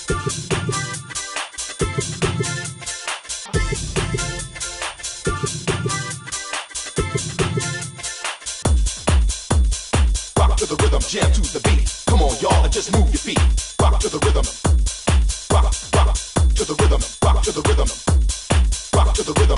Rock to the rhythm, jam to the beat. Come on, y'all, and just move your feet. Rock to the rhythm. Rock, rock to the rhythm. Rock to the rhythm. Rock to the rhythm.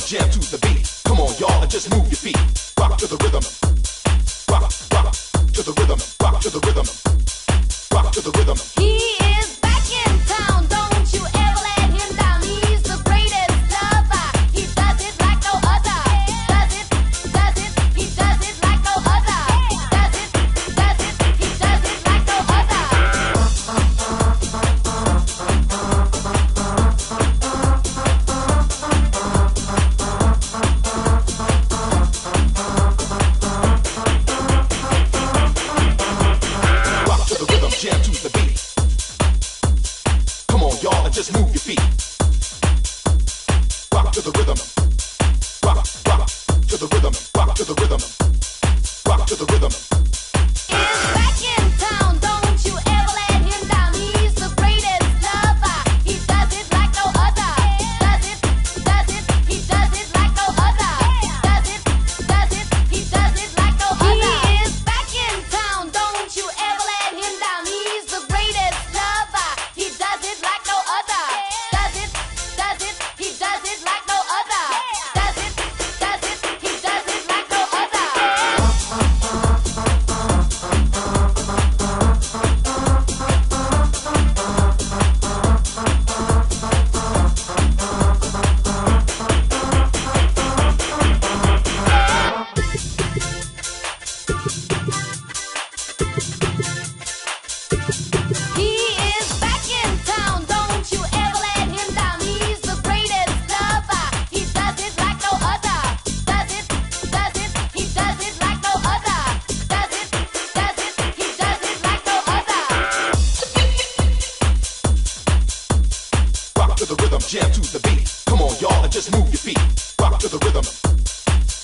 Jam to the beat. Come on, y'all, and just move your feet. Rock to the rhythm. Rock, rock to the rhythm. Rock to the rhythm. Rock to the rhythm. He is back in town. Don't you ever let him down. He's the greatest lover. He does it like no other. Does it, he does it like no other. Does it, he does it like no other. Jam to the beat. Come on, y'all, and just move your feet. Rock to the rhythm. Rock, rock to the rhythm. Rock to the rhythm. Rock to the rhythm. Is back in town. Don't you ever let him down. He's the greatest lover. He does it like no other. Does it, he does it like no other. Does it, he does it like no other. He is back in town. Don't you ever let him down. He's the greatest lover. He does it like no other. Does it, he does it like no other. Does it, he does it like no other. He is back in town. Don't you ever let him down. He's the greatest lover. He does it like no other. Does it, he does it like no other. Does it, he does it like no other. Rock to the rhythm, jam to the beat. Come on, y'all, and just move your feet. Rock to the rhythm.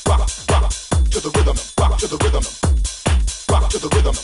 Rock, rock to the rhythm. Rock to the rhythm. Rock to the rhythm.